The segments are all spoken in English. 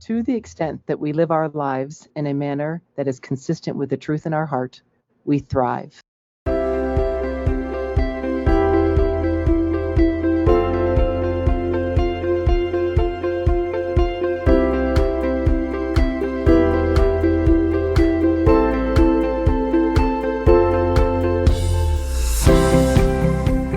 To the extent that we live our lives in a manner that is consistent with the truth in our heart, we thrive.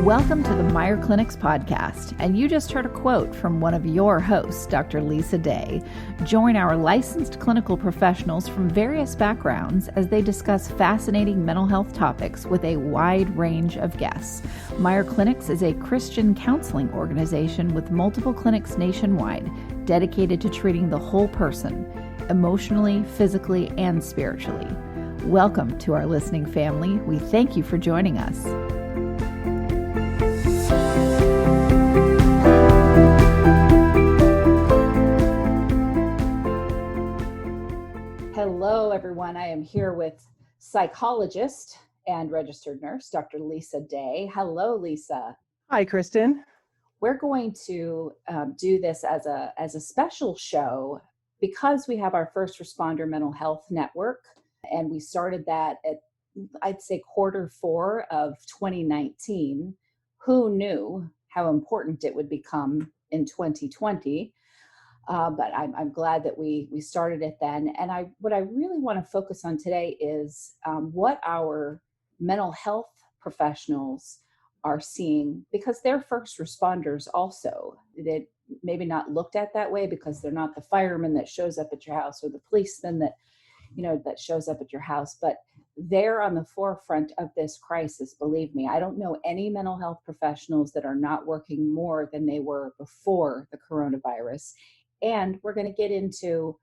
Welcome to the Meyer Clinics podcast, and you just heard a quote from one of your hosts, Dr. Lisa Day. Join our licensed clinical professionals from various backgrounds as they discuss fascinating mental health topics with a wide range of guests. Meyer Clinics is a Christian counseling organization with multiple clinics nationwide dedicated to treating the whole person, emotionally, physically, and spiritually. Welcome to our listening family. We thank you for joining us. Hello, everyone. I am here with psychologist and registered nurse, Dr. Lisa Day. Hello, Lisa. Hi, Kristen. We're going to do this as a special show because we have our First Responder Mental Health Network, and we started that at, I'd say, Q4 of 2019. Who knew how important it would become in 2020? But I'm glad that we started it then. And what I really want to focus on today is what our mental health professionals are seeing, because they're first responders also. They maybe not looked at that way because they're not the fireman that shows up at your house or the policeman that shows up at your house, but they're on the forefront of this crisis. Believe me, I don't know any mental health professionals that are not working more than they were before the coronavirus. And we're going to get into,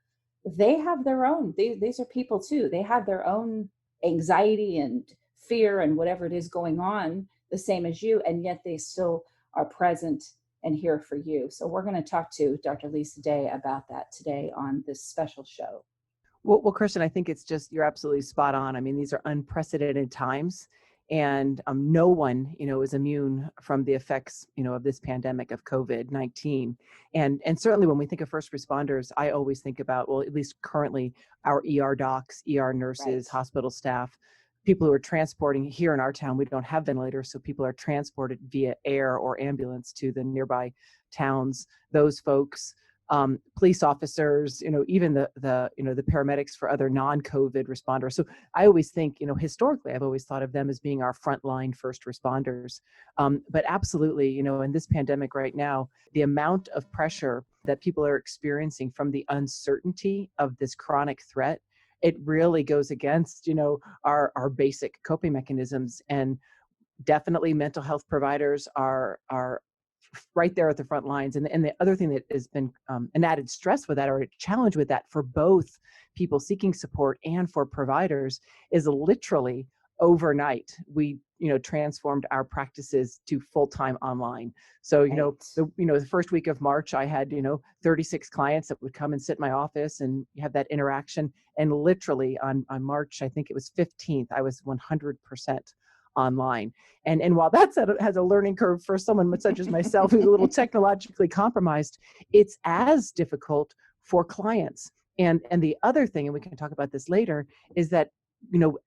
they have their own, these are people too. They have their own anxiety and fear and whatever it is going on, the same as you, and yet they still are present and here for you. So we're going to talk to Dr. Lisa Day about that today on this special show. Well, Kristen, I think it's just, you're absolutely spot on. I mean, these are unprecedented times, and no one, is immune from the effects, of this pandemic of COVID-19. And certainly when we think of first responders, I always think about, well, at least currently, our ER docs, ER nurses, Right. hospital staff, people who are transporting. Here in our town, we don't have ventilators, so people are transported via air or ambulance to the nearby towns. Those folks, police officers, even the paramedics for other non-COVID responders. So I always think, historically, I've always thought of them as being our frontline first responders. But absolutely, in this pandemic right now, the amount of pressure that people are experiencing from the uncertainty of this chronic threat, it really goes against, our basic coping mechanisms. And definitely mental health providers are right there at the front lines. And the other thing that has been an added stress with that, or a challenge with that, for both people seeking support and for providers, is literally overnight we transformed our practices to full-time online. So the first week of March, I had 36 clients that would come and sit in my office and have that interaction. And literally on March, I think it was 15th, I was 100% online. And while that has a learning curve for someone such as myself who's a little technologically compromised, it's as difficult for clients. And the other thing, and we can talk about this later, is that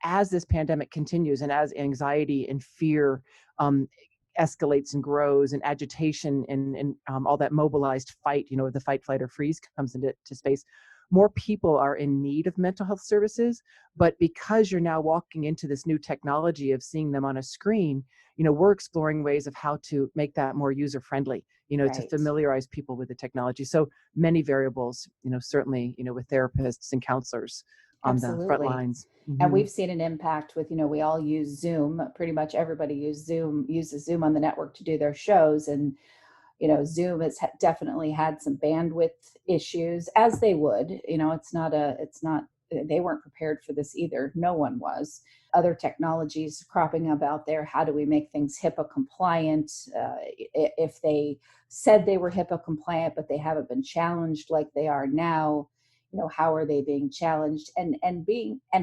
as this pandemic continues and as anxiety and fear escalates and grows, and agitation and all that mobilized fight, the fight, flight, or freeze comes into space, more people are in need of mental health services. But because you're now walking into this new technology of seeing them on a screen, we're exploring ways of how to make that more user-friendly, Right. to familiarize people with the technology. So many variables, certainly, with therapists and counselors on Absolutely. the front lines. Mm-hmm. And we've seen an impact with, we all use Zoom. Pretty much everybody uses Zoom on the network to do their shows. And Zoom has definitely had some bandwidth issues, as they would. They weren't prepared for this either. No one was. Other technologies cropping up out there. How do we make things HIPAA compliant? If they said they were HIPAA compliant, but they haven't been challenged like they are now, how are they being challenged? And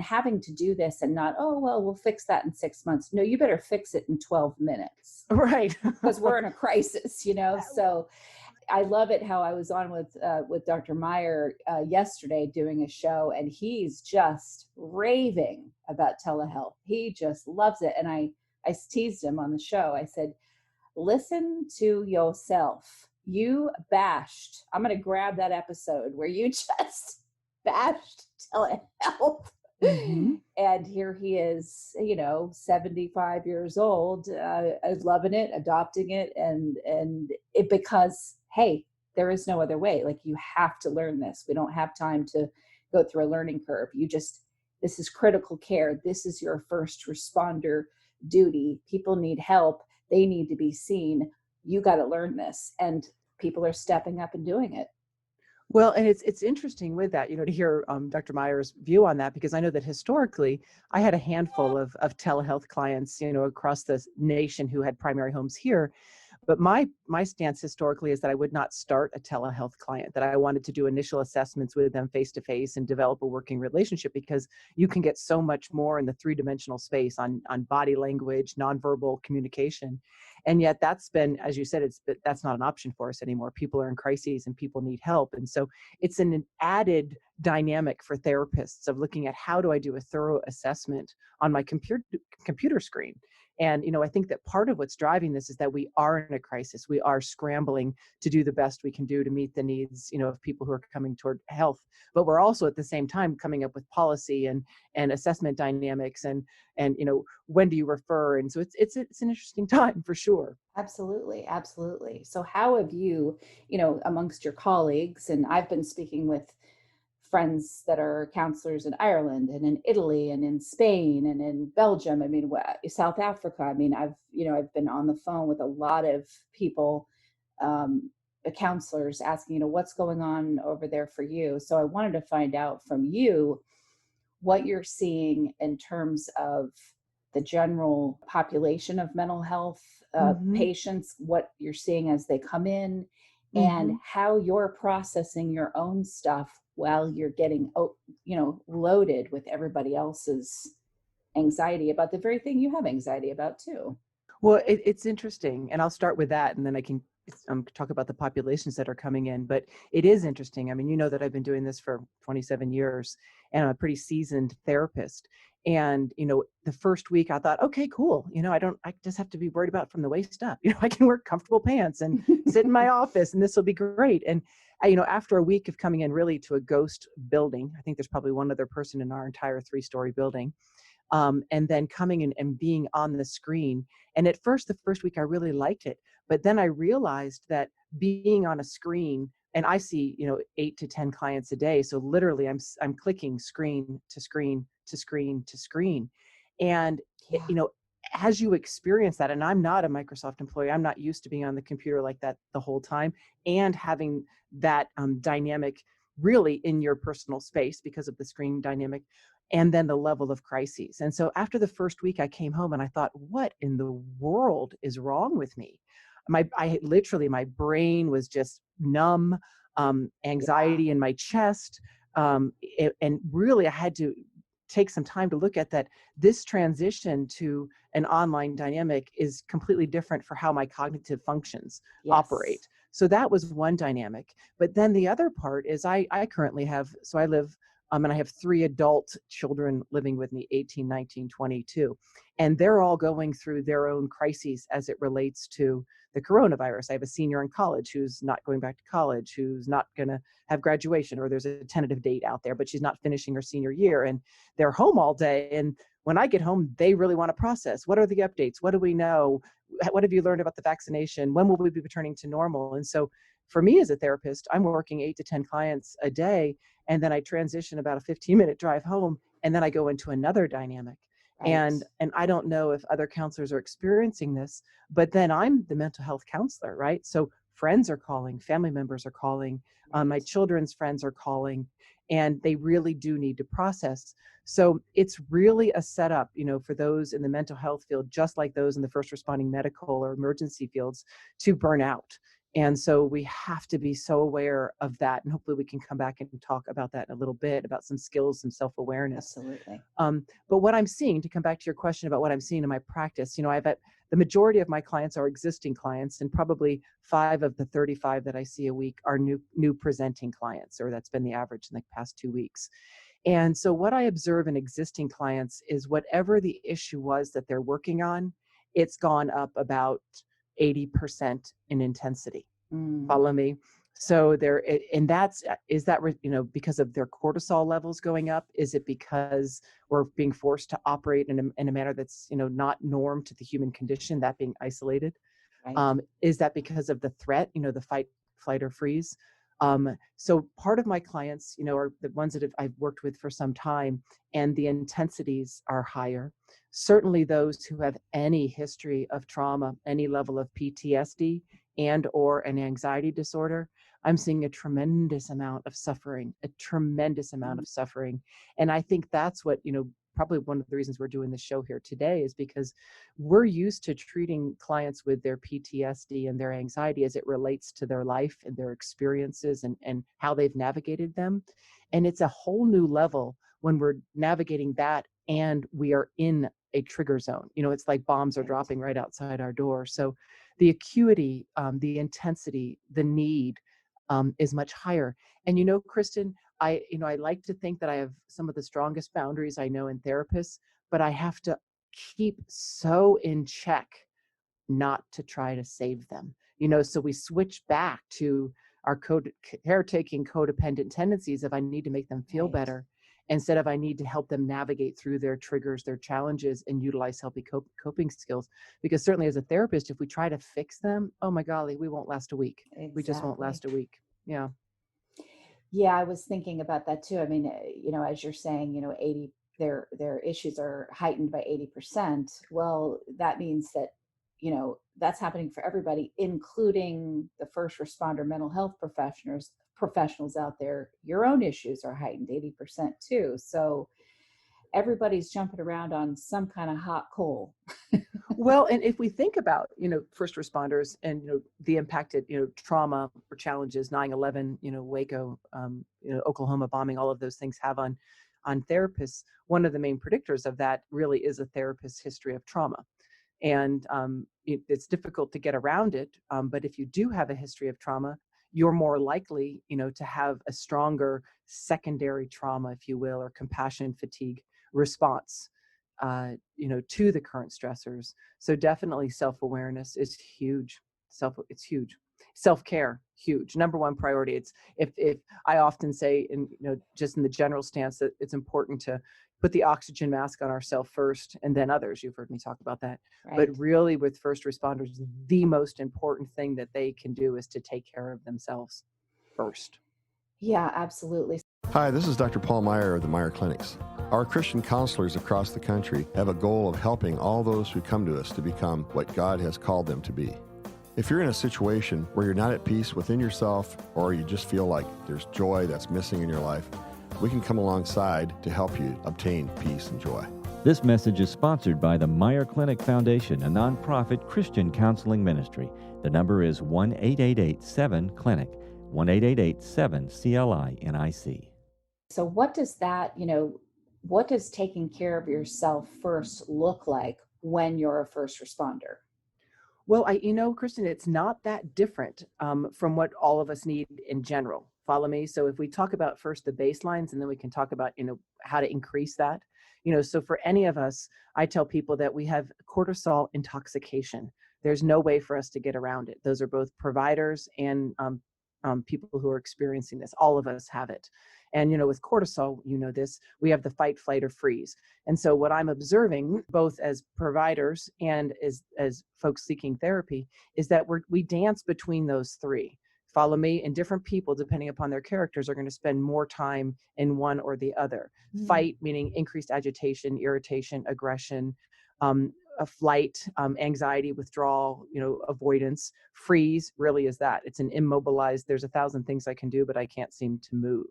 having to do this and not, oh, well, we'll fix that in 6 months. No, you better fix it in 12 minutes. Right. Because we're in a crisis, So I love it how I was on with Dr. Meyer yesterday doing a show, and he's just raving about telehealth. He just loves it. And I teased him on the show. I said, listen to yourself. You bashed. I'm going to grab that episode where you just bashed telehealth. Mm-hmm. And here he is, 75 years old, loving it, adopting it, and it, because, hey, there is no other way. Like, you have to learn this. We don't have time to go through a learning curve. This is critical care. This is your first responder duty. People need help. They need to be seen. You got to learn this. And people are stepping up and doing it. Well, and it's interesting with that, to hear Dr. Meyer's view on that, because I know that historically I had a handful of telehealth clients, across the nation who had primary homes here. But my stance historically is that I would not start a telehealth client, that I wanted to do initial assessments with them face to face and develop a working relationship, because you can get so much more in the three-dimensional space on body language, nonverbal communication. And yet that's been, as you said, that's not an option for us anymore. People are in crises and people need help. And so it's an added dynamic for therapists of looking at, how do I do a thorough assessment on my computer screen? And, I think that part of what's driving this is that we are in a crisis. We are scrambling to do the best we can do to meet the needs, of people who are coming toward health. But we're also at the same time coming up with policy and assessment dynamics and, when do you refer? And so it's an interesting time for sure. Absolutely. Absolutely. So how have you, amongst your colleagues, and I've been speaking with friends that are counselors in Ireland and in Italy and in Spain and in Belgium. I mean, South Africa. I mean, I've been on the phone with a lot of people, counselors, asking, what's going on over there for you. So I wanted to find out from you what you're seeing in terms of the general population of mental health patients, what you're seeing as they come in, and how you're processing your own stuff while you're getting, loaded with everybody else's anxiety about the very thing you have anxiety about too. Well, it's interesting, and I'll start with that, and then I can talk about the populations that are coming in. But it is interesting. I mean, that I've been doing this for 27 years, and I'm a pretty seasoned therapist. And, the first week I thought, okay, cool. I just have to be worried about from the waist up. I can wear comfortable pants and sit in my office, and this will be great. And, after a week of coming in really to a ghost building, I think there's probably one other person in our entire 3-story building. And then coming in and being on the screen. And at first, the first week, I really liked it. But then I realized that being on a screen, and I see, 8 to 10 clients a day. So literally I'm clicking screen to screen to screen to screen. And, as you experience that, and I'm not a Microsoft employee, I'm not used to being on the computer like that the whole time, and having that dynamic really in your personal space because of the screen dynamic, and then the level of crises. And so after the first week, I came home and I thought, what in the world is wrong with me? My brain was just numb, anxiety in my chest. And really I had to take some time to look at that. This transition to an online dynamic is completely different for how my cognitive functions operate. So that was one dynamic. But then the other part is I currently have, so I live, and I have 3 adult children living with me, 18, 19, 22. And they're all going through their own crises as it relates to the coronavirus. I have a senior in college who's not going back to college, who's not going to have graduation, or there's a tentative date out there, but she's not finishing her senior year. And they're home all day. And when I get home, they really want to process. What are the updates? What do we know? What have you learned about the vaccination? When will we be returning to normal? And so for me as a therapist, I'm working 8 to 10 clients a day. And then I transition about a 15-minute drive home, and then I go into another dynamic. Right. And I don't know if other counselors are experiencing this, but then I'm the mental health counselor, right? So friends are calling, family members are calling, my children's friends are calling, and they really do need to process. So it's really a setup, for those in the mental health field, just like those in the first responding medical or emergency fields, to burn out. And so we have to be so aware of that. And hopefully we can come back and talk about that in a little bit, about some skills, some self-awareness. Absolutely. But what I'm seeing, to come back to your question about what I'm seeing in my practice, I've had the majority of my clients are existing clients, and probably 5 of the 35 that I see a week are new presenting clients, or that's been the average in the past 2 weeks. And so what I observe in existing clients is whatever the issue was that they're working on, it's gone up about 80% in intensity. Follow me? So and is that, because of their cortisol levels going up? Is it because we're being forced to operate in a manner that's, not norm to the human condition, that being isolated? Right. Is that because of the threat, the fight, flight, or freeze? So part of my clients, are the ones that I've worked with for some time, and the intensities are higher. Certainly those who have any history of trauma, any level of PTSD and or an anxiety disorder, I'm seeing a tremendous amount of suffering, And I think that's what, probably one of the reasons we're doing the show here today, is because we're used to treating clients with their PTSD and their anxiety as it relates to their life and their experiences and how they've navigated them. And it's a whole new level when we're navigating that and we are in a trigger zone. It's like bombs are Right. dropping right outside our door. So the acuity, the intensity, the need is much higher. And Kristen, I like to think that I have some of the strongest boundaries I know in therapists, but I have to keep so in check not to try to save them. So we switch back to our caretaking codependent tendencies of I need to make them feel Right. better, instead of I need to help them navigate through their triggers, their challenges, and utilize healthy coping skills. Because certainly as a therapist, if we try to fix them, oh my golly, we won't last a week. We just won't Exactly. last a week. Yeah. Yeah, I was thinking about that too. I mean, as you're saying, 80 their issues are heightened by 80%. Well, that means that, that's happening for everybody, including the first responder mental health professionals out there. Your own issues are heightened 80% too. So everybody's jumping around on some kind of hot coal. Well, and if we think about, first responders and, the impacted, trauma or challenges, 9/11, Waco, Oklahoma bombing, all of those things have on therapists, one of the main predictors of that really is a therapist's history of trauma. And it's difficult to get around it. But if you do have a history of trauma, you're more likely, to have a stronger secondary trauma, if you will, or compassion fatigue response, to the current stressors. So definitely self-awareness is huge. It's huge. Self-care, huge. Number one priority. It's if I often say, and just in the general stance, that it's important to put the oxygen mask on ourselves first and then others. You've heard me talk about that. Right. But really with first responders, the most important thing that they can do is to take care of themselves first. Yeah, absolutely. Hi, this is Dr. Paul Meyer of the Meyer Clinics. Our Christian counselors across the country have a goal of helping all those who come to us to become what God has called them to be. If you're in a situation where you're not at peace within yourself, or you just feel like there's joy that's missing in your life, we can come alongside to help you obtain peace and joy. This message is sponsored by the Meyer Clinic Foundation, a nonprofit Christian counseling ministry. The number is 1-888-7-CLINIC, 1-888-7-CLINIC. So what does what does taking care of yourself first look like when you're a first responder? Well, Kristen, it's not that different from what all of us need in general. Follow me? So if we talk about first the baselines, and then we can talk about, how to increase that. So for any of us, I tell people that we have cortisol intoxication. There's no way for us to get around it. Those are both providers and people who are experiencing this. All of us have it. And, with cortisol, this, we have the fight, flight, or freeze. And so what I'm observing, both as providers and as folks seeking therapy, is that we dance between those three. Follow me? And different people, depending upon their characters, are going to spend more time in one or the other. Mm-hmm. Fight, meaning increased agitation, irritation, aggression, a flight, anxiety, withdrawal, avoidance. Freeze really is that. It's an immobilized, there's 1,000 things I can do, but I can't seem to move.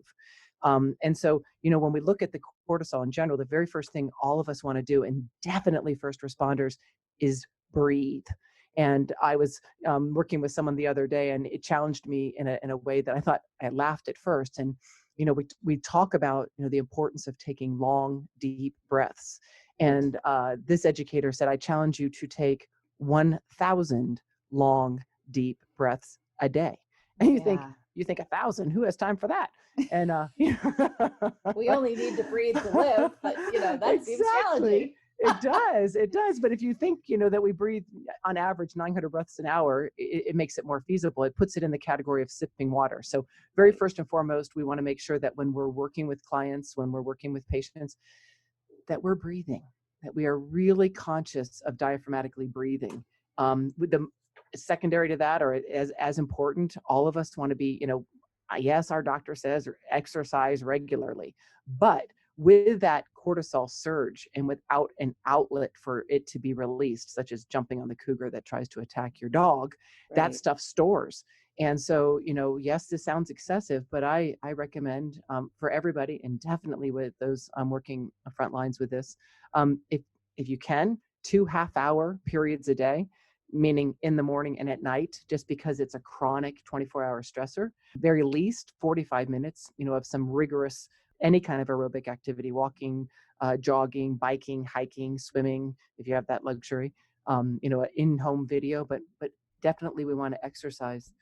And so, when we look at the cortisol in general, the very first thing all of us want to do, and definitely first responders, is breathe. And I was working with someone the other day, and it challenged me in a way that I thought I laughed at first. And we talk about the importance of taking long, deep breaths. And this educator said, I challenge you to take 1,000 long, deep breaths a day. And you think 1,000, who has time for that? And we only need to breathe to live, but that seems challenging. It does. But if you think, that we breathe on average 900 breaths an hour, it makes it more feasible. It puts it in the category of sipping water. So very first and foremost, we want to make sure that when we're working with clients, when we're working with patients, that we're breathing, that we are really conscious of diaphragmatically breathing. With the secondary to that, or as important, all of us want to be, yes, our doctor says exercise regularly, but with that cortisol surge and without an outlet for it to be released, such as jumping on the cougar that tries to attack your dog, that stuff stores. And so, yes, this sounds excessive, but I recommend for everybody, and definitely with those working front lines with this, if you can, 2 half-hour periods a day, meaning in the morning and at night, just because it's a chronic 24-hour stressor, very least 45 minutes, of some rigorous, any kind of aerobic activity, walking, jogging, biking, hiking, swimming, if you have that luxury, an in-home video, but definitely we want to exercise.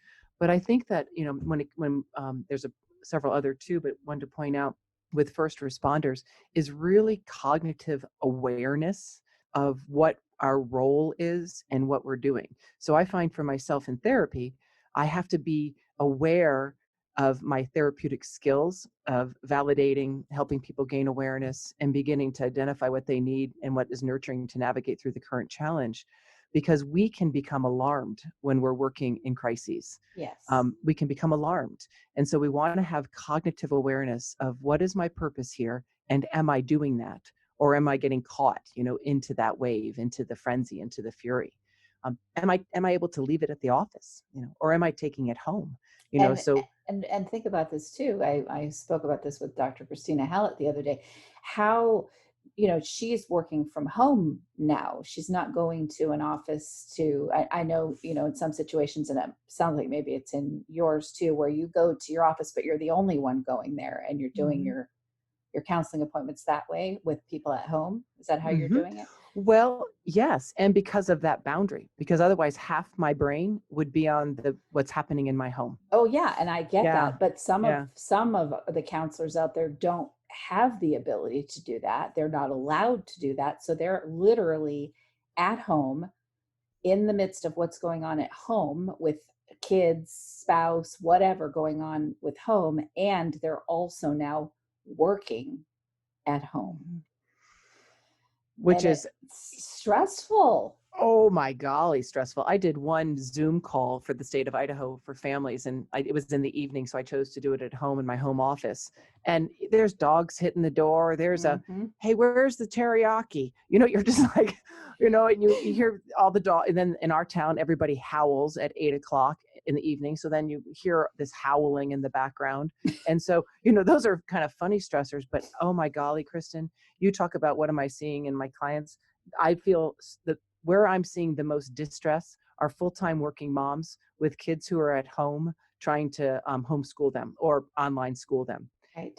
But I think that, when there's several other too, but one to point out with first responders is really cognitive awareness of what our role is and what we're doing. So I find for myself in therapy, I have to be aware of my therapeutic skills of validating, helping people gain awareness, and beginning to identify what they need and what is nurturing to navigate through the current challenge. Because we can become alarmed when we're working in crises. Yes. We can become alarmed. And so we want to have cognitive awareness of what is my purpose here, and am I doing that? Or am I getting caught, into that wave, into the frenzy, into the fury? Am I able to leave it at the office, or am I taking it home? And think about this too. I spoke about this with Dr. Christina Hallett the other day, how she's working from home now. She's not going to an office I know, in some situations, and it sounds like maybe it's in yours too, where you go to your office, but you're the only one going there, and you're doing your counseling appointments that way with people at home. Is that how you're doing it? Well, yes. And because of that boundary, because otherwise half my brain would be on what's happening in my home. Oh yeah. And I get that. But some of the counselors out there don't have the ability to do that. They're not allowed to do that. So they're literally at home in the midst of what's going on at home with kids, spouse, whatever going on with home. And they're also now working at home, which is stressful. Oh my golly, stressful. I did one Zoom call for the state of Idaho for families, and it was in the evening, so I chose to do it at home in my home office. And there's dogs hitting the door. There's hey, where's the teriyaki? You're just like, and you hear all the dog. And then in our town, everybody howls at 8:00 in the evening. So then you hear this howling in the background. And so, those are kind of funny stressors, but oh my golly, Kristen, you talk about what am I seeing in my clients? I feel that where I'm seeing the most distress are full-time working moms with kids who are at home trying to homeschool them or online school them,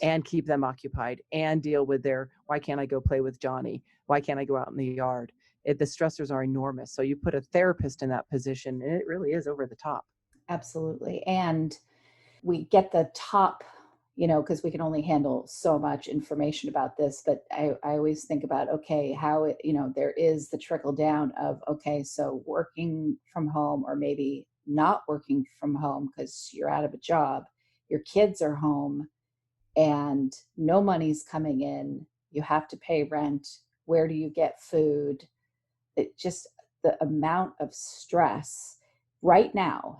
and keep them occupied and deal with why can't I go play with Johnny? Why can't I go out in the yard? The stressors are enormous. So you put a therapist in that position, and it really is over the top. Absolutely. And we get the top, because we can only handle so much information about this, but I always think about, okay, how there is the trickle down of, okay, so working from home, or maybe not working from home because you're out of a job, your kids are home and no money's coming in, you have to pay rent, where do you get food? It just, the amount of stress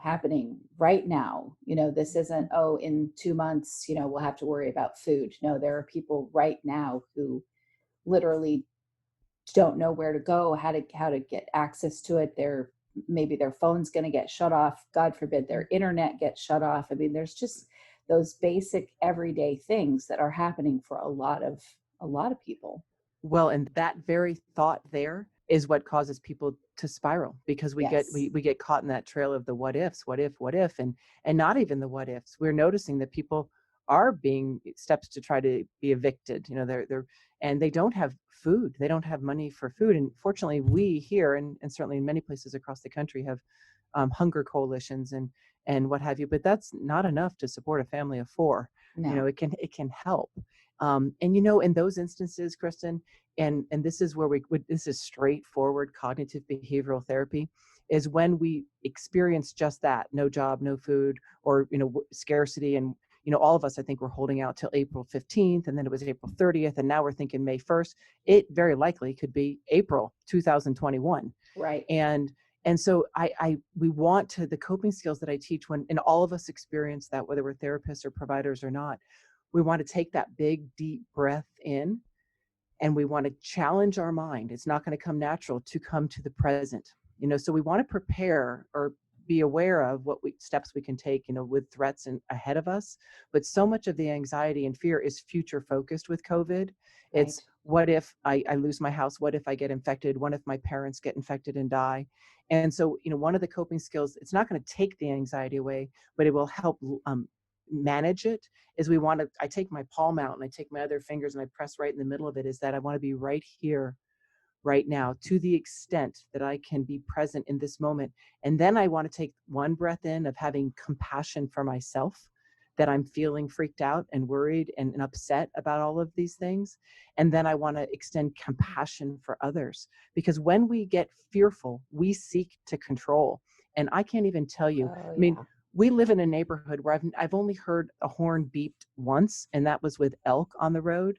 happening right now, this isn't, in 2 months, we'll have to worry about food. No, there are people right now who literally don't know where to go, how to get access to it. Maybe their phone's going to get shut off. God forbid their internet gets shut off. I mean, there's just those basic everyday things that are happening for a lot of people. Well, and that very thought there is what causes people to spiral, because we Yes. get caught in that trail of the what ifs, what if, and not even the what ifs. We're noticing that people are being steps to try to be evicted. They're and they don't have food. They don't have money for food. And fortunately, we here and certainly in many places across the country have hunger coalitions and what have you. But that's not enough to support a family of four. No. It can help. And in those instances, Kristen, and this is where this is straightforward cognitive behavioral therapy, is when we experience just that: no job, no food, or scarcity. And all of us, I think, were holding out till April 15th, and then it was April 30th, and now we're thinking May 1st. It very likely could be April 2021. Right. And so we want to, the coping skills that I teach, and all of us experience that, whether we're therapists or providers or not, we want to take that big, deep breath in, and we want to challenge our mind. It's not going to come natural to come to the present. So we want to prepare or be aware of what steps we can take, with threats ahead of us. But so much of the anxiety and fear is future focused with COVID. It's what if I lose my house? What if I get infected? What if my parents get infected and die? And so, one of the coping skills, it's not going to take the anxiety away, but it will help manage it. I take my palm out and I take my other fingers and I press right in the middle of it, is that I want to be right here, right now, to the extent that I can be present in this moment. And then I want to take one breath in of having compassion for myself, that I'm feeling freaked out and worried and upset about all of these things. And then I want to extend compassion for others, because when we get fearful, we seek to control. And I can't even tell you, I mean, we live in a neighborhood where I've only heard a horn beeped once, and that was with elk on the road.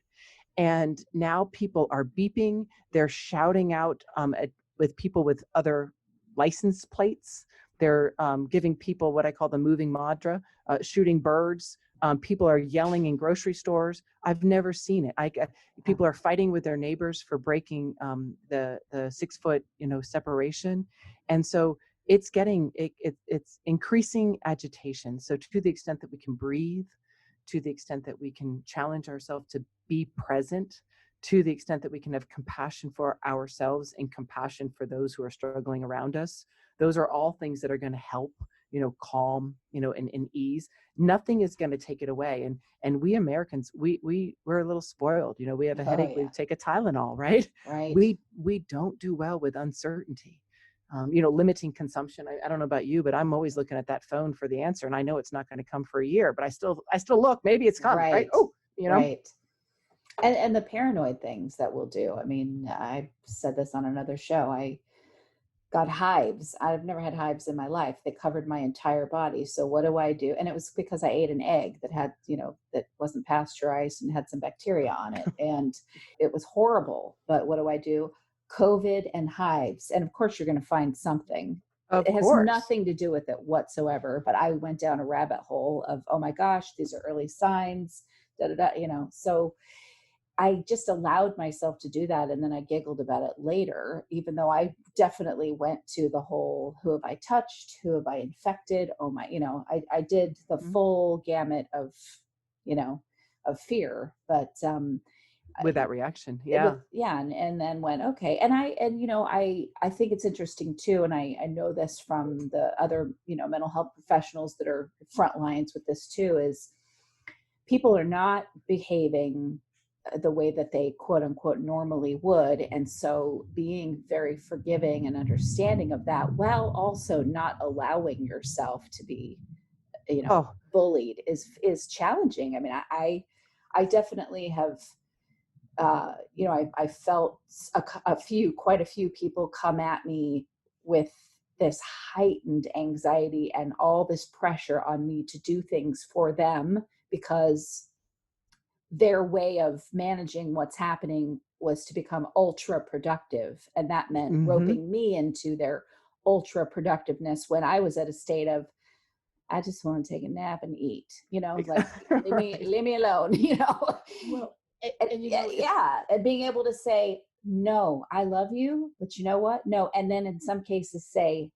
And now people are beeping, they're shouting out with people with other license plates. They're giving people what I call the moving madra, shooting birds. People are yelling in grocery stores. I've never seen it. People are fighting with their neighbors for breaking the 6 foot separation. And so it's increasing agitation. So to the extent that we can breathe, to the extent that we can challenge ourselves to be present, to the extent that we can have compassion for ourselves and compassion for those who are struggling around us, those are all things that are going to help, calm, and ease. Nothing is going to take it away. And we Americans, we're a little spoiled. We have a headache, we take a Tylenol, right? Right. We don't do well with uncertainty. Limiting consumption. I don't know about you, but I'm always looking at that phone for the answer, and I know it's not going to come for a year, but I still look. Maybe it's coming, right? Oh, Right. And the paranoid things that we'll do. I mean, I said this on another show. I got hives. I've never had hives in my life. They covered my entire body. So what do I do? And it was because I ate an egg that had, that wasn't pasteurized and had some bacteria on it. And it was horrible. But what do I do? COVID and hives. And of course, you're going to find something. It has nothing to do with it whatsoever. But I went down a rabbit hole of, oh my gosh, these are early signs, So I just allowed myself to do that. And then I giggled about it later, even though I definitely went to the whole, who have I touched? Who have I infected? Oh my, I did the full gamut of fear, but, with that reaction. Yeah. And then went, okay. And I think it's interesting too. And I know this from the other, mental health professionals that are front lines with this too, is people are not behaving the way that they quote unquote normally would. And so being very forgiving and understanding of that, while also not allowing yourself to be, bullied is challenging. I mean, I definitely have, I felt quite a few people come at me with this heightened anxiety and all this pressure on me to do things for them, because their way of managing what's happening was to become ultra productive. And that meant roping me into their ultra productiveness when I was at a state of, I just want to take a nap and eat, like, leave me alone, Well, and being able to say, no, I love you, but you know what? No. And then in some cases say,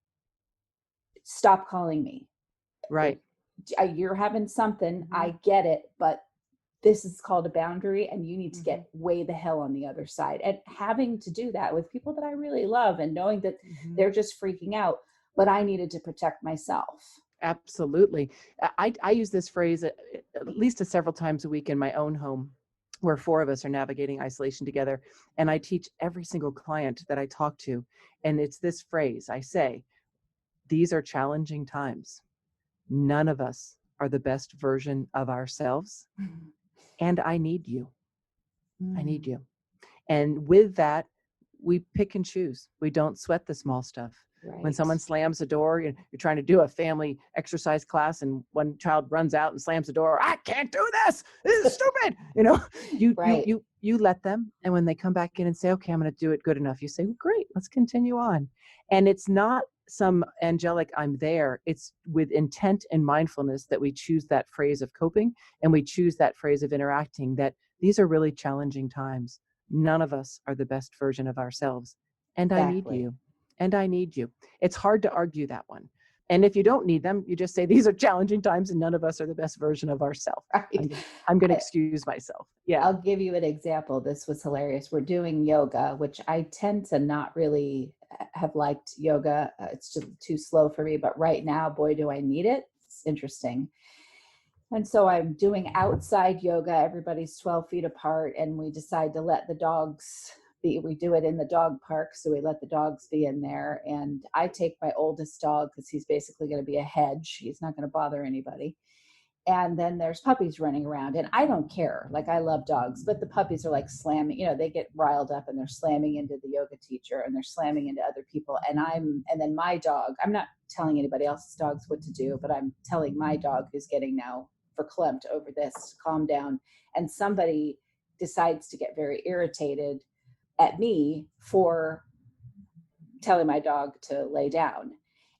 stop calling me. Right. You're having something. I get it, but this is called a boundary, and you need to get way the hell on the other side. And having to do that with people that I really love, and knowing that they're just freaking out, but I needed to protect myself. Absolutely. I use this phrase at least several times a week in my own home, where 4 of us are navigating isolation together. And I teach every single client that I talk to. And it's this phrase. I say, these are challenging times. None of us are the best version of ourselves. And I need you. I need you. And with that, we pick and choose. We don't sweat the small stuff. Right. When someone slams the door, you're trying to do a family exercise class, and one child runs out and slams the door. I can't do this. This is stupid. You let them. And when they come back in and say, okay, I'm going to do it good enough, you say, well, great, let's continue on. And it's not some angelic I'm there. It's with intent and mindfulness that we choose that phrase of coping, and we choose that phrase of interacting, that these are really challenging times. None of us are the best version of ourselves. And I need you. And I need you. It's hard to argue that one. And if you don't need them, you just say, these are challenging times and none of us are the best version of ourselves. Right. I'm going to excuse myself. Yeah. I'll give you an example. This was hilarious. We're doing yoga, which I tend to not really have liked yoga. It's just too slow for me. But right now, boy, do I need it. It's interesting. And so I'm doing outside yoga. Everybody's 12 feet apart, and we decide to let the dogs be. We do it in the dog park, so we let the dogs be in there. And I take my oldest dog because he's basically going to be a hedge. He's not going to bother anybody. And then there's puppies running around, and I don't care. Like, I love dogs, but the puppies are like slamming, they get riled up and they're slamming into the yoga teacher and they're slamming into other people. And then my dog, I'm not telling anybody else's dogs what to do, but I'm telling my dog, who's getting now verklempt over this, to calm down. And somebody decides to get very irritated at me for telling my dog to lay down.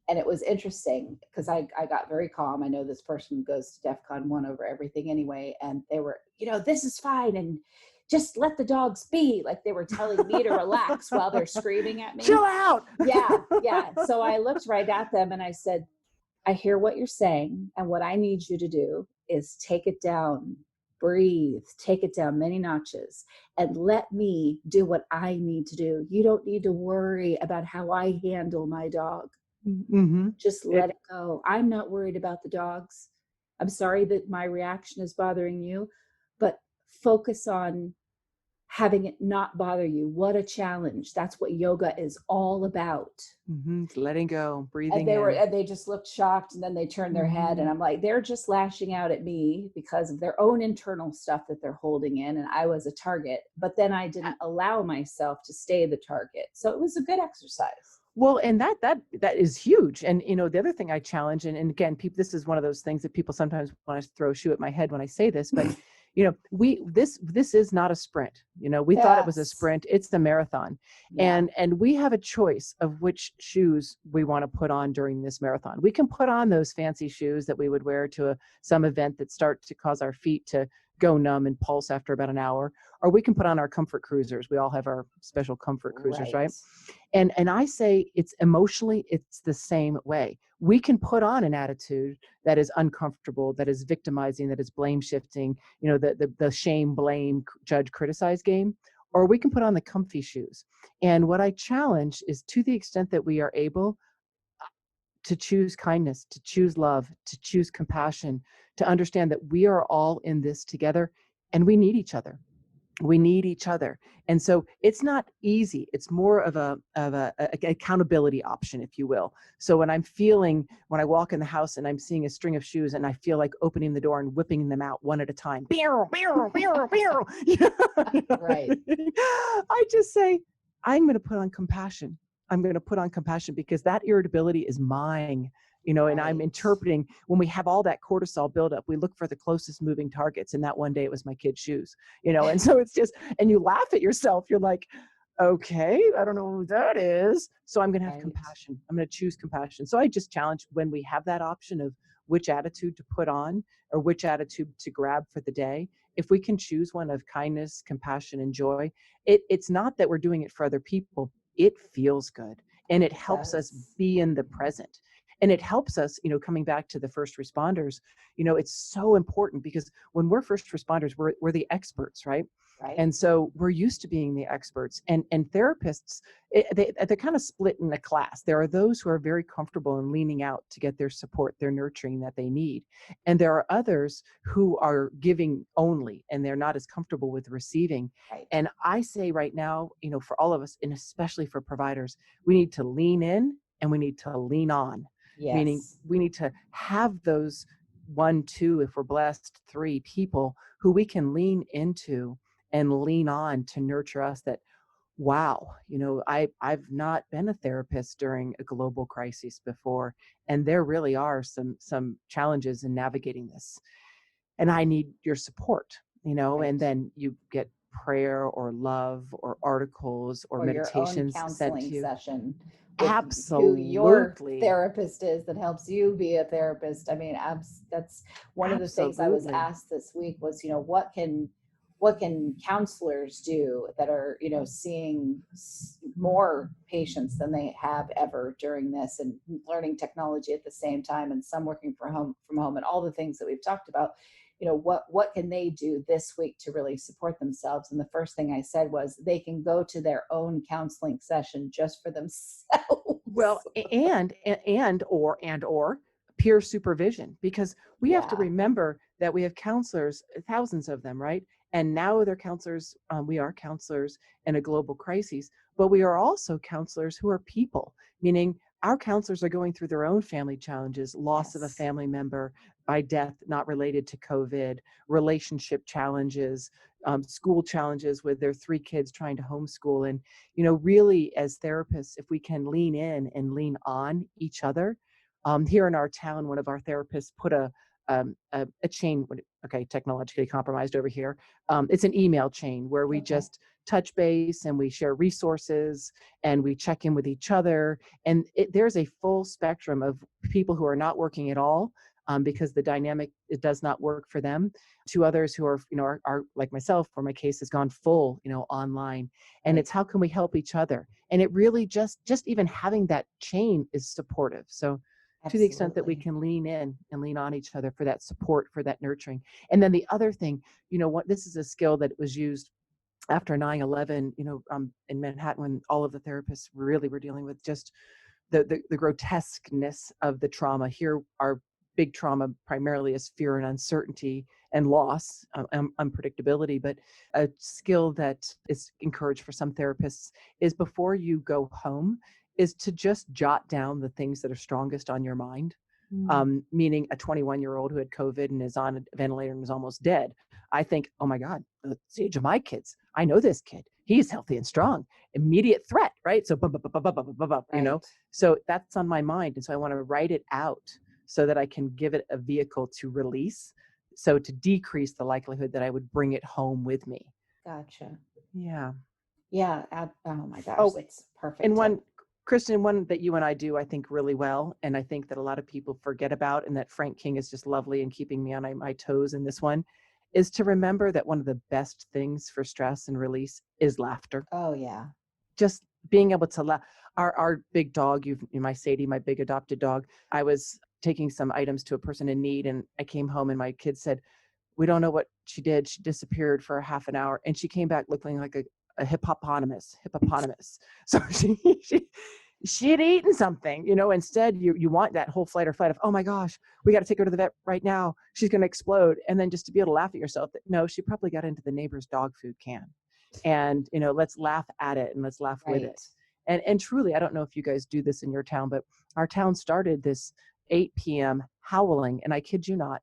And it was interesting because I got very calm. I know this person goes to DEFCON 1 over everything anyway. And they were, this is fine. And just let the dogs be. Like, they were telling me to relax while they're screaming at me. Chill out. Yeah. So I looked right at them and I said, I hear what you're saying. And what I need you to do is take it down. Breathe, take it down many notches, and let me do what I need to do. You don't need to worry about how I handle my dog. Just let it go. I'm not worried about the dogs. I'm sorry that my reaction is bothering you, but focus on having it not bother you. What a challenge. That's what yoga is all about. Letting go, breathing. And they just looked shocked, and then they turned their head, and I'm like, they're just lashing out at me because of their own internal stuff that they're holding in. And I was a target, but then I didn't allow myself to stay the target. So it was a good exercise. Well, and that is huge. And, the other thing I challenge, and again, this is one of those things that people sometimes want to throw a shoe at my head when I say this, but this is not a sprint. We thought it was a sprint. It's the marathon. Yeah. And we have a choice of which shoes we want to put on during this marathon. We can put on those fancy shoes that we would wear to some event that start to cause our feet to go numb and pulse after about an hour, or we can put on our comfort cruisers. We all have our special comfort cruisers, right? And I say it's the same way. We can put on an attitude that is uncomfortable, that is victimizing, that is blame shifting, the shame, blame, judge, criticize game, or we can put on the comfy shoes. And what I challenge is, to the extent that we are able to choose kindness, to choose love, to choose compassion, to understand that we are all in this together and we need each other. We need each other. And so it's not easy. It's more of a accountability option, if you will. So when I walk in the house and I'm seeing a string of shoes and I feel like opening the door and whipping them out one at a time, right. I just say, I'm going to put on compassion. I'm going to put on compassion because that irritability is mine. And I'm interpreting, when we have all that cortisol buildup, we look for the closest moving targets. And that one day it was my kid's shoes, and so it's just, and you laugh at yourself. You're like, okay, I don't know who that is. So I'm going to have compassion. I'm going to choose compassion. So I just challenge, when we have that option of which attitude to put on or which attitude to grab for the day, if we can choose one of kindness, compassion, and joy, it's not that we're doing it for other people. It feels good. And it helps us be in the present. And it helps us, coming back to the first responders, it's so important because when we're first responders, we're the experts, right? Right. And so we're used to being the experts, and therapists, they're kind of split in a class. There are those who are very comfortable in leaning out to get their support, their nurturing that they need. And there are others who are giving only, and they're not as comfortable with receiving. Right. And I say right now, for all of us, and especially for providers, we need to lean in and we need to lean on. Yes. Meaning we need to have those 1, 2, if we're blessed, 3 people who we can lean into and lean on to nurture us. That, wow, I've not been a therapist during a global crisis before, and there really are some challenges in navigating this, and I need your support, Right. and then you get prayer or love or articles or meditations your own sent counseling to you. session with who your Absolutely. therapist is that helps you be a therapist. I mean, that's one of the things I was Absolutely. asked this week was, what can counselors do that are, seeing more patients than they have ever during this, and learning technology at the same time, and some working from home, and all the things that we've talked about. What can they do this week to really support themselves? And the first thing I said was they can go to their own counseling session just for themselves. Well, or peer supervision, because we have to Yeah. remember that we have counselors, thousands of them, right? And now they're counselors. We are counselors in a global crisis, but we are also counselors who are people, meaning our counselors are going through their own family challenges, loss of a Yes. family member by death, not related to COVID, relationship challenges, school challenges with their 3 kids trying to homeschool. And really, as therapists, if we can lean in and lean on each other. Here in our town, one of our therapists put a chain, okay, technologically compromised over here. It's an email chain where we Okay. just touch base and we share resources and we check in with each other. And there's a full spectrum of people who are not working at all, because the dynamic, it does not work for them, to others who are, are like myself, where my case has gone full, online. And Right. it's how can we help each other? And it really just even having that chain is supportive. So to the extent that we Absolutely. can lean in and lean on each other for that support, for that nurturing. And then the other thing, what this is a skill that was used after 9/11, in Manhattan, when all of the therapists really were dealing with just the grotesqueness of the trauma. Here, our big trauma primarily is fear and uncertainty and loss, unpredictability. But a skill that is encouraged for some therapists is, before you go home, is to just jot down the things that are strongest on your mind. Meaning a 21-year-old who had COVID and is on a ventilator and is almost dead. I think, oh my God, it's the age of my kids. I know this kid. He's healthy and strong. Immediate threat, right? So, Right. so that's on my mind. And so I want to write it out so that I can give it a vehicle to release. So to decrease the likelihood that I would bring it home with me. Gotcha. Yeah. Yeah. Oh my gosh. Oh, That's perfect. and one, Kristen, one that you and I do, I think, really well, and I think that a lot of people forget about, and that Frank King is just lovely in keeping me on my toes in this one, is to remember that one of the best things for stress and release is laughter. Oh yeah. Just being able to laugh. Our big dog, my Sadie, my big adopted dog, I was taking some items to a person in need, and I came home and my kids said, we don't know what she did. She disappeared for a half an hour, and she came back looking like a hippopotamus. So she had eaten something, instead you want that whole flight or fight of, oh my gosh, we got to take her to the vet right now. She's going to explode. And then just to be able to laugh at yourself that, no, she probably got into the neighbor's dog food can. And, let's laugh at it and let's laugh with Right. it. And truly, I don't know if you guys do this in your town, but our town started this 8 p.m. howling. And I kid you not,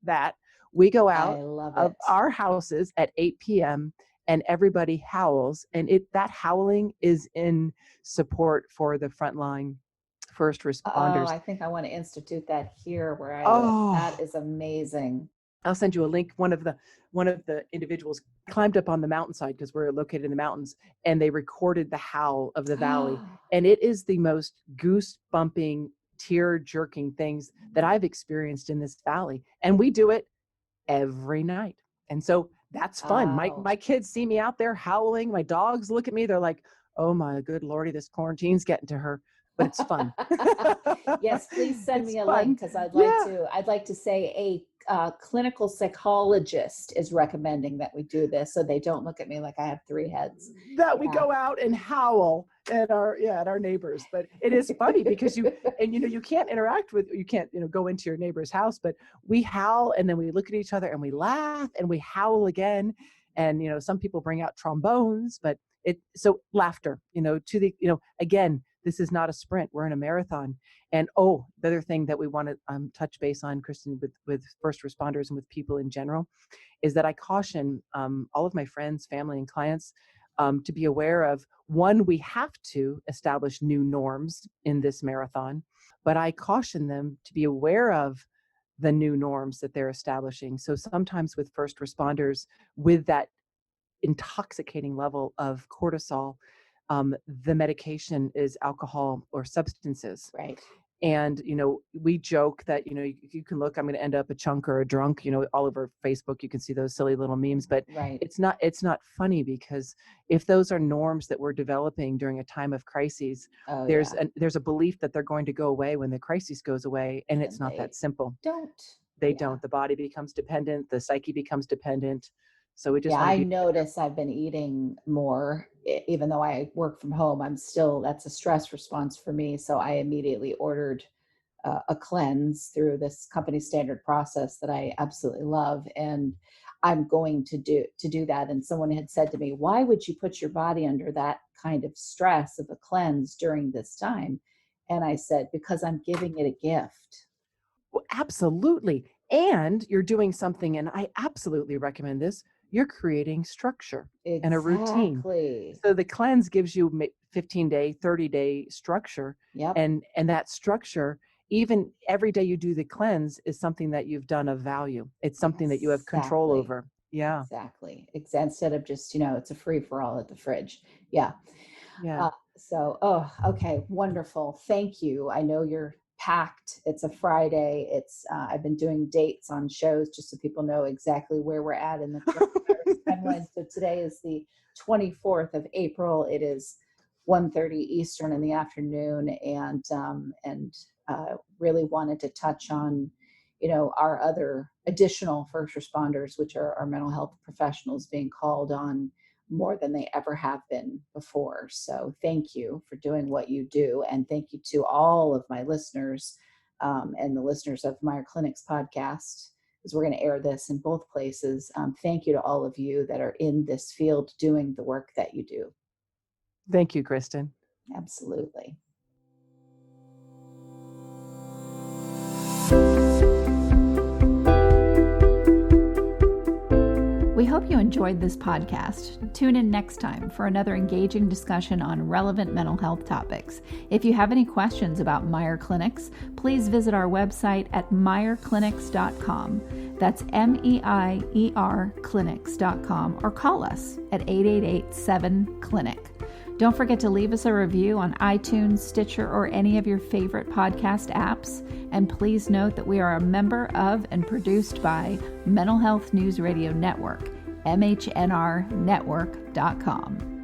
that we go out I love of it. our houses at 8 p.m. and everybody howls, and that howling is in support for the frontline first Oh, responders. I think I want to institute that here where I live. Oh, That is amazing. I'll send you a link. One of the individuals climbed up on the mountainside, because we're located in the mountains, and they recorded the howl of the valley. And it is the most goose bumping, tear jerking things that I've experienced in this valley. And we do it every night. And so that's fun. My kids see me out there howling. My dogs look at me. They're like, oh my good Lordy, this quarantine's getting to her. but it's fun. Yes, please send me a fun. link, because I'd like to say a clinical psychologist is recommending that we do this, so they don't look at me like I have 3 heads. That we go out and howl at our neighbors. But it is funny because you can't interact with, you can't, go into your neighbor's house, but we howl and then we look at each other and we laugh and we howl again. And, some people bring out trombones, but so laughter, to the, again, this is not a sprint. We're in a marathon. And the other thing that we want to touch base on, Kristen, with first responders and with people in general, is that I caution all of my friends, family, and clients to be aware of, one, we have to establish new norms in this marathon, but I caution them to be aware of the new norms that they're establishing. So sometimes with first responders, with that intoxicating level of cortisol, the medication is alcohol or substances. Right. And, we joke that, you can look, I'm going to end up a chunk or a drunk, all over Facebook, you can see those silly little memes, but Right. it's not funny, because if those are norms that we're developing during a time of crises, there's a belief that they're going to go away when the crisis goes away. And it's not that simple. They don't. The body becomes dependent. The psyche becomes dependent. So we just I notice I've been eating more, even though I work from home. That's a stress response for me. So I immediately ordered a cleanse through this company standard process that I absolutely love. And I'm going to do that. And someone had said to me, why would you put your body under that kind of stress of a cleanse during this time? And I said, because I'm giving it a gift. Well, absolutely. And you're doing something, and I absolutely recommend this. You're creating structure and a routine. So the cleanse gives you 15-day, 30-day structure. Yep. And that structure, even every day you do the cleanse, is something that you've done of value. It's something that you have control over. Yeah. Exactly. Instead of just, it's a free for all at the fridge. Yeah. Yeah. Okay. Wonderful. Thank you. I know you're packed. It's a Friday. I've been doing dates on shows just so people know exactly where we're at in the timeline. So today is the 24th of April. It is 1:30 Eastern in the afternoon, and really wanted to touch on, our other additional first responders, which are our mental health professionals being called on more than they ever have been before. So thank you for doing what you do. And thank you to all of my listeners and the listeners of Meyer Clinic's podcast, because we're going to air this in both places. Thank you to all of you that are in this field doing the work that you do. Thank you, Kristen. Absolutely. We hope you enjoyed this podcast. Tune in next time for another engaging discussion on relevant mental health topics. If you have any questions about Meyer Clinics, please visit our website at meyerclinics.com. That's MEIER clinics.com, or call us at 888-7-CLINIC. Don't forget to leave us a review on iTunes, Stitcher, or any of your favorite podcast apps. And please note that we are a member of and produced by Mental Health News Radio Network, MHNRnetwork.com.